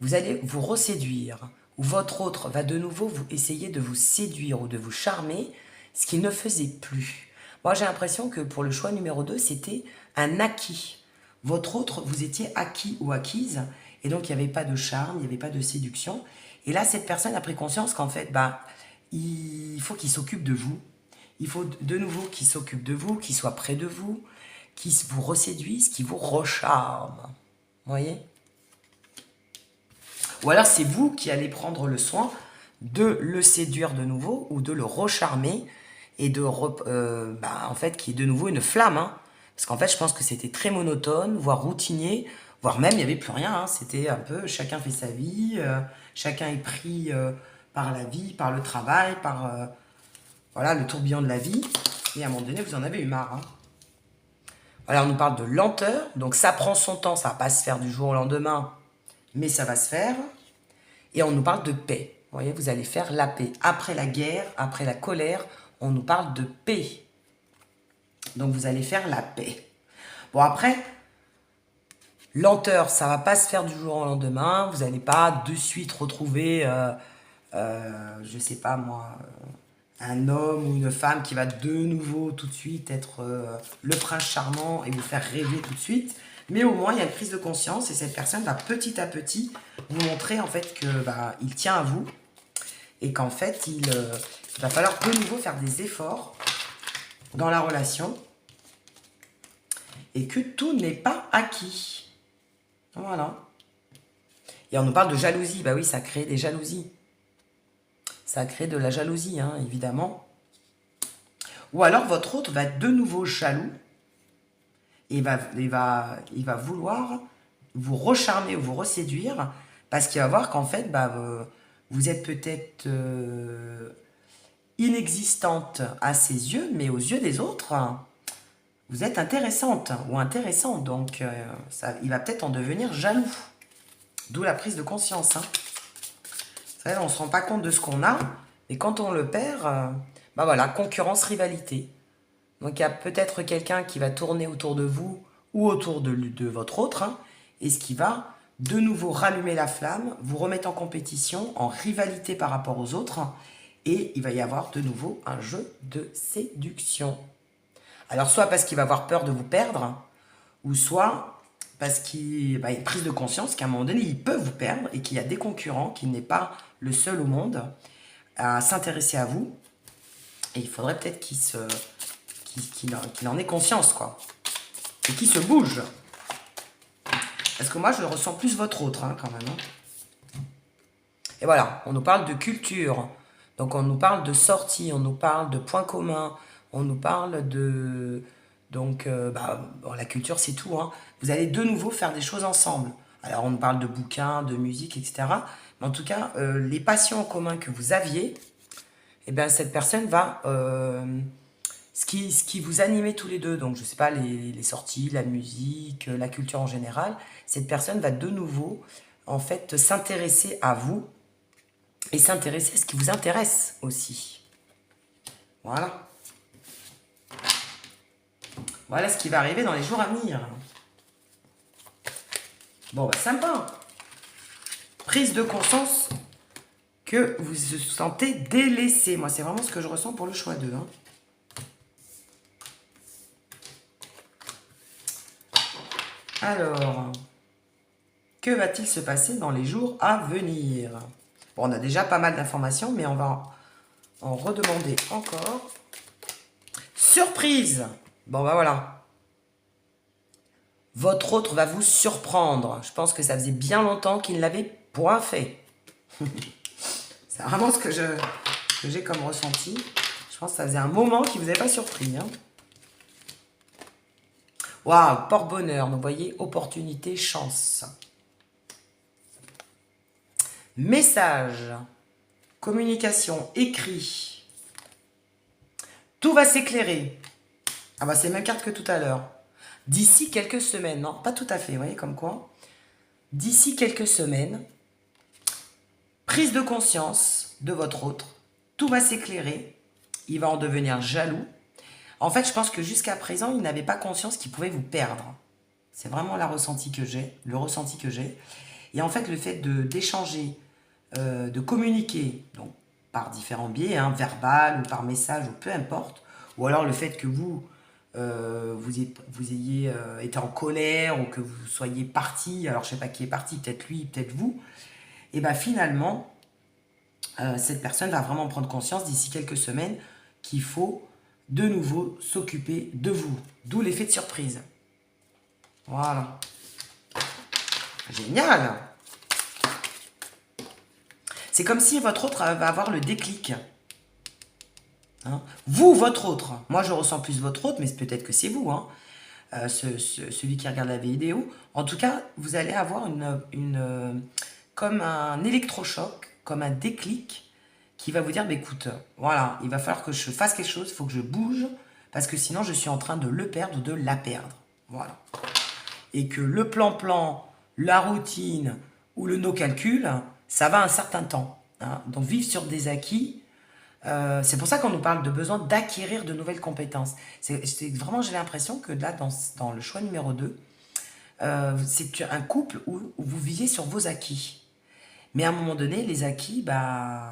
vous allez vous reséduire, ou votre autre va de nouveau vous essayer de vous séduire ou de vous charmer, ce qu'il ne faisait plus. Moi, j'ai l'impression que pour le choix numéro 2, c'était un acquis. Votre autre, vous étiez acquis ou acquise, et donc il n'y avait pas de charme, il n'y avait pas de séduction. Et là, cette personne a pris conscience qu'en fait, bah, il faut qu'il s'occupe de vous. Il faut de nouveau qu'il s'occupe de vous, qu'il soit près de vous, qu'il vous reséduise, qu'il vous recharme. Vous voyez? Ou alors c'est vous qui allez prendre le soin de le séduire de nouveau ou de le recharmer et de bah, en fait, qu'il y ait de nouveau une flamme. Hein. Parce qu'en fait, je pense que c'était très monotone, voire routinier, voire même il n'y avait plus rien. Hein. C'était un peu chacun fait sa vie, chacun est pris par la vie, par le travail, par voilà, le tourbillon de la vie. Et à un moment donné, vous en avez eu marre. Hein. Voilà, on nous parle de lenteur. Donc ça prend son temps, ça ne va pas se faire du jour au lendemain, mais ça va se faire. Et on nous parle de paix. Vous voyez, vous allez faire la paix. Après la guerre, après la colère, on nous parle de paix. Donc vous allez faire la paix. Bon après, lenteur, ça ne va pas se faire du jour au lendemain. Vous n'allez pas de suite retrouver, je ne sais pas moi, un homme ou une femme qui va de nouveau tout de suite être le prince charmant et vous faire rêver tout de suite. Mais au moins, il y a une prise de conscience et cette personne va petit à petit vous montrer en fait que bah, il tient à vous et qu'en fait, il va falloir de nouveau faire des efforts dans la relation et que tout n'est pas acquis. Voilà. Et on nous parle de jalousie. Bah oui, ça crée des jalousies. Ça crée de la jalousie, hein, évidemment. Ou alors, votre autre va être de nouveau jaloux. Et il va vouloir vous recharmer ou vous reséduire parce qu'il va voir qu'en fait, bah, vous êtes peut-être inexistante à ses yeux, mais aux yeux des autres, vous êtes intéressante ou intéressant. Donc, il va peut-être en devenir jaloux. D'où la prise de conscience. Hein. Vous savez, on ne se rend pas compte de ce qu'on a, mais quand on le perd, bah voilà, concurrence, rivalité. Donc, il y a peut-être quelqu'un qui va tourner autour de vous ou autour de votre autre, hein, et ce qui va de nouveau rallumer la flamme, vous remettre en compétition, en rivalité par rapport aux autres, et il va y avoir de nouveau un jeu de séduction. Alors, soit parce qu'il va avoir peur de vous perdre, ou soit parce qu'il a une prise de conscience qu'à un moment donné, il peut vous perdre et qu'il y a des concurrents, qu'il n'est pas le seul au monde à s'intéresser à vous. Et il faudrait peut-être qu'il en ait conscience, quoi. Et qu'il se bouge. Parce que moi, je ressens plus votre autre, hein, quand même. Hein. Et voilà, on nous parle de culture. Donc, on nous parle de sortie, on nous parle de points communs, on nous parle de... Donc, bon, la culture, c'est tout. Hein. Vous allez de nouveau faire des choses ensemble. Alors, on nous parle de bouquins, de musique, etc. Mais en tout cas, les passions en commun que vous aviez, eh bien, cette personne va... ce qui vous animait tous les deux, donc je ne sais pas, les sorties, la musique, la culture en général, cette personne va de nouveau, en fait, s'intéresser à vous et s'intéresser à ce qui vous intéresse aussi. Voilà. Voilà ce qui va arriver dans les jours à venir. Bon, bah sympa. Prise de conscience que vous vous sentez délaissé. Moi, c'est vraiment ce que je ressens pour le choix 2. Hein. Alors, que va-t-il se passer dans les jours à venir? Bon, on a déjà pas mal d'informations, mais on va en redemander encore. Surprise! Bon, bah voilà. Votre autre va vous surprendre. Je pense que ça faisait bien longtemps qu'il ne l'avait point fait. C'est vraiment ce que j'ai comme ressenti. Je pense que ça faisait un moment qu'il ne vous avait pas surpris. Hein. Waouh, porte-bonheur. Donc, vous voyez, opportunité, chance. Message. Communication, écrit. Tout va s'éclairer. Ah bah c'est la même carte que tout à l'heure. D'ici quelques semaines, non, pas tout à fait, vous voyez comme quoi. D'ici quelques semaines, prise de conscience de votre autre. Tout va s'éclairer. Il va en devenir jaloux. En fait, je pense que jusqu'à présent, il n'avait pas conscience qu'il pouvait vous perdre. C'est vraiment le ressenti que j'ai. Et en fait, le fait d'échanger, de communiquer, donc par différents biais, hein, verbal ou par message, ou peu importe, ou alors le fait que vous ayez été en colère ou que vous soyez parti, alors je ne sais pas qui est parti, peut-être lui, peut-être vous, et bien finalement, cette personne va vraiment prendre conscience d'ici quelques semaines qu'il faut de nouveau s'occuper de vous. D'où l'effet de surprise. Voilà. Génial! C'est comme si votre autre va avoir le déclic. Hein? Vous, votre autre. Moi, je ressens plus votre autre, mais peut-être que c'est vous, hein, celui qui regarde la vidéo. En tout cas, vous allez avoir comme un électrochoc, comme un déclic qui va vous dire, bah, écoute, voilà, il va falloir que je fasse quelque chose, il faut que je bouge, parce que sinon, je suis en train de le perdre ou de la perdre. Voilà. Et que le plan-plan, la routine ou le no-calcul, ça va un certain temps. Hein. Donc, vivre sur des acquis, c'est pour ça qu'on nous parle de besoin d'acquérir de nouvelles compétences. C'est vraiment, j'ai l'impression que là, dans le choix numéro 2, c'est un couple où vous vivez sur vos acquis. Mais à un moment donné, les acquis, bah,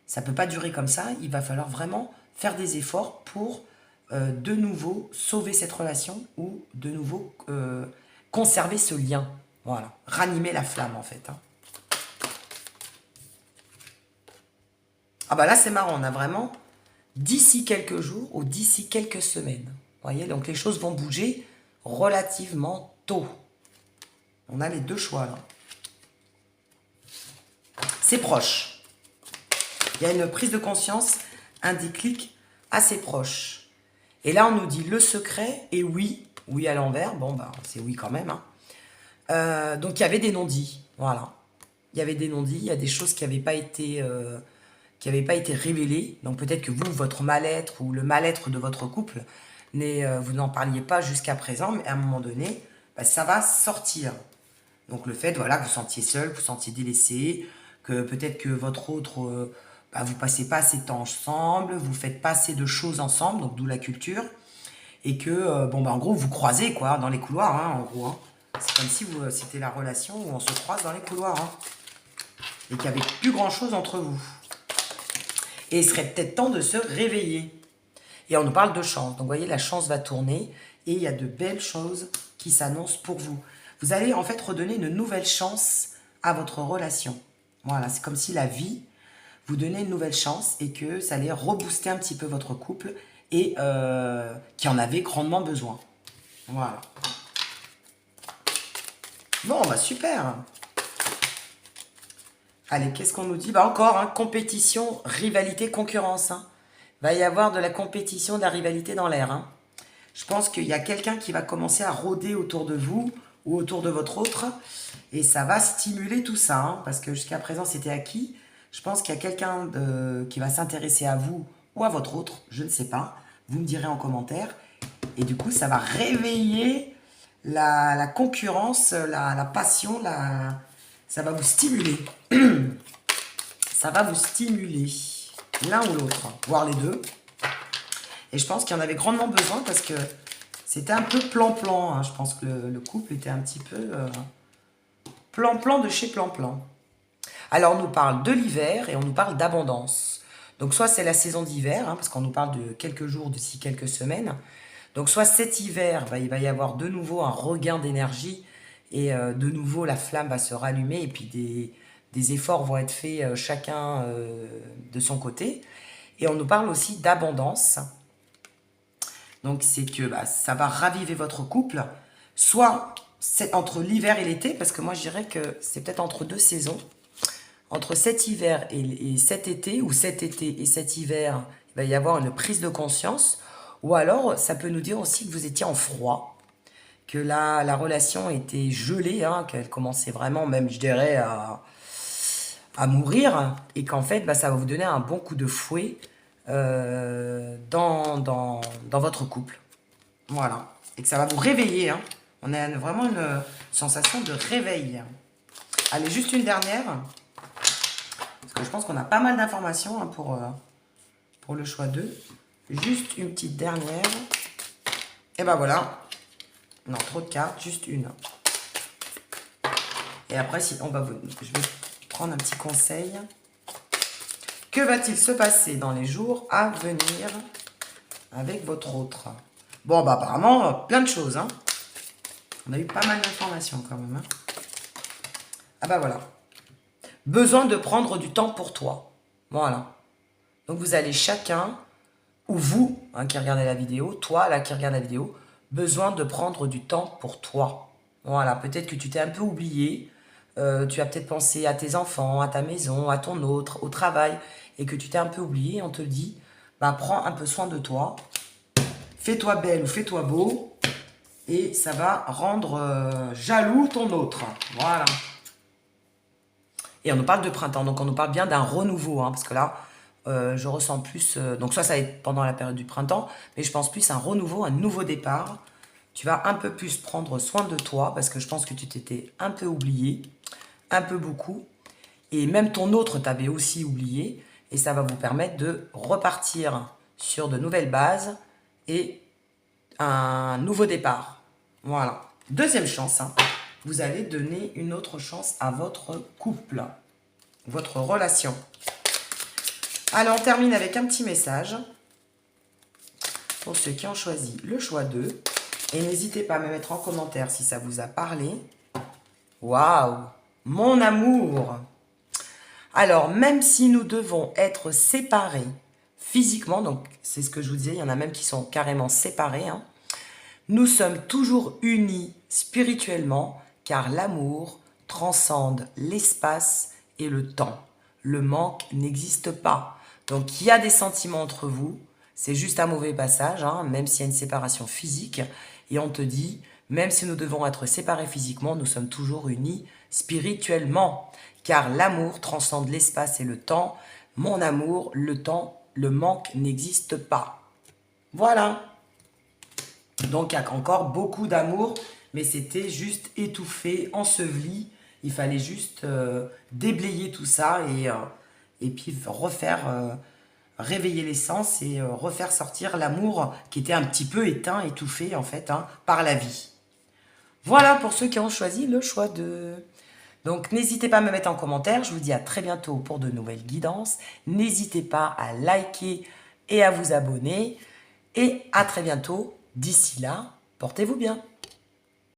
ça ne peut pas durer comme ça. Il va falloir vraiment faire des efforts pour de nouveau sauver cette relation ou de nouveau conserver ce lien. Voilà, ranimer la flamme en fait. Hein. Ah bah là c'est marrant, on a vraiment d'ici quelques jours ou d'ici quelques semaines. Vous voyez, donc les choses vont bouger relativement tôt. On a les deux choix là. C'est proche. Il y a une prise de conscience, un déclic assez proche. Et là on nous dit le secret et oui, oui à l'envers. Bon bah c'est oui quand même. Hein. Donc il y avait des non-dits, voilà. Il y avait des non-dits, il y a des choses qui n'avaient pas été révélées. Donc peut-être que vous, votre mal-être ou le mal-être de votre couple, vous n'en parliez pas jusqu'à présent, mais à un moment donné, bah, ça va sortir. Donc le fait, voilà, que vous sentiez seul, que vous sentiez délaissé, que peut-être que votre autre, bah, vous passez pas assez de temps ensemble, vous faites pas assez de choses ensemble, donc d'où la culture, et que, bon, bah, en gros, vous croisez, quoi, dans les couloirs, hein, en gros. Hein. C'est comme si c'était la relation où on se croise dans les couloirs, hein, et qu'il n'y avait plus grand-chose entre vous. Et il serait peut-être temps de se réveiller. Et on nous parle de chance. Donc, vous voyez, la chance va tourner, et il y a de belles choses qui s'annoncent pour vous. Vous allez, en fait, redonner une nouvelle chance à votre relation. Voilà, c'est comme si la vie vous donnait une nouvelle chance et que ça allait rebooster un petit peu votre couple et qui en avait grandement besoin. Voilà. Bon, bah super. Allez, qu'est-ce qu'on nous dit? Bah encore, hein, compétition, rivalité, concurrence. Hein. Va y avoir de la compétition, de la rivalité dans l'air. Hein. Je pense qu'il y a quelqu'un qui va commencer à rôder autour de vous ou autour de votre autre. Et ça va stimuler tout ça. Hein, parce que jusqu'à présent, c'était acquis. Je pense qu'il y a quelqu'un qui va s'intéresser à vous ou à votre autre. Je ne sais pas. Vous me direz en commentaire. Et du coup, ça va réveiller la concurrence, la passion, ça va vous stimuler. Ça va vous stimuler. L'un ou l'autre, voire les deux. Et je pense qu'il y en avait grandement besoin parce que c'était un peu plan-plan. Hein. Je pense que le couple était un petit peu plan-plan de chez plan-plan. Alors, on nous parle de l'hiver et on nous parle d'abondance. Donc, soit c'est la saison d'hiver, hein, parce qu'on nous parle de quelques jours, d'ici quelques semaines. Donc, soit cet hiver, il va y avoir de nouveau un regain d'énergie et de nouveau la flamme va se rallumer et puis des efforts vont être faits chacun de son côté. Et on nous parle aussi d'abondance. Donc, c'est que ça va raviver votre couple. Soit c'est entre l'hiver et l'été, parce que moi, je dirais que c'est peut-être entre deux saisons. Entre cet hiver et cet été, ou cet été et cet hiver, il va y avoir une prise de conscience. Ou alors, ça peut nous dire aussi que vous étiez en froid, que la relation était gelée, hein, qu'elle commençait vraiment, même, je dirais, à mourir, et qu'en fait, ça va vous donner un bon coup de fouet dans votre couple. Voilà. Et que ça va vous réveiller. Hein. On a vraiment une sensation de réveil. Allez, juste une dernière. Parce que je pense qu'on a pas mal d'informations hein, pour le choix 2. Juste une petite dernière. Et ben voilà. Non, trop de cartes, juste une. Et après, si je vais prendre un petit conseil. Que va-t-il se passer dans les jours à venir avec votre autre? Bon, apparemment, plein de choses. Hein. On a eu pas mal d'informations quand même. Hein. Ah voilà. Besoin de prendre du temps pour toi. Voilà. Donc vous allez chacun, ou vous, hein, qui regardez la vidéo, toi là qui regarde la vidéo, besoin de prendre du temps pour toi. Voilà, peut-être que tu t'es un peu oublié, tu as peut-être pensé à tes enfants, à ta maison, à ton autre, au travail, et que tu t'es un peu oublié, on te dit, prends un peu soin de toi, fais-toi belle ou fais-toi beau, et ça va rendre jaloux ton autre. Voilà. Et on nous parle de printemps, donc on nous parle bien d'un renouveau, hein, parce que là, je ressens plus... donc ça va être pendant la période du printemps, mais je pense plus à un renouveau, un nouveau départ. Tu vas un peu plus prendre soin de toi, parce que je pense que tu t'étais un peu oublié, un peu beaucoup, et même ton autre t'avait aussi oublié, et ça va vous permettre de repartir sur de nouvelles bases et un nouveau départ. Voilà. Deuxième chance, hein. Vous allez donner une autre chance à votre couple, votre relation. Alors, on termine avec un petit message pour ceux qui ont choisi le choix 2. Et n'hésitez pas à me mettre en commentaire si ça vous a parlé. Waouh, mon amour! Alors, même si nous devons être séparés physiquement, donc c'est ce que je vous disais, il y en a même qui sont carrément séparés, hein, nous sommes toujours unis spirituellement, car l'amour transcende l'espace et le temps. Le manque n'existe pas. Donc, il y a des sentiments entre vous. C'est juste un mauvais passage, hein, même s'il y a une séparation physique. Et on te dit, même si nous devons être séparés physiquement, nous sommes toujours unis spirituellement. Car l'amour transcende l'espace et le temps. Mon amour, le temps, le manque n'existe pas. Voilà. Donc, il y a encore beaucoup d'amour, mais c'était juste étouffé, enseveli. Il fallait juste déblayer tout ça et puis refaire, réveiller l'essence et refaire sortir l'amour qui était un petit peu éteint, étouffé en fait, hein, par la vie. Voilà pour ceux qui ont choisi le choix de... Donc, n'hésitez pas à me mettre en commentaire. Je vous dis à très bientôt pour de nouvelles guidances. N'hésitez pas à liker et à vous abonner. Et à très bientôt. D'ici là, portez-vous bien.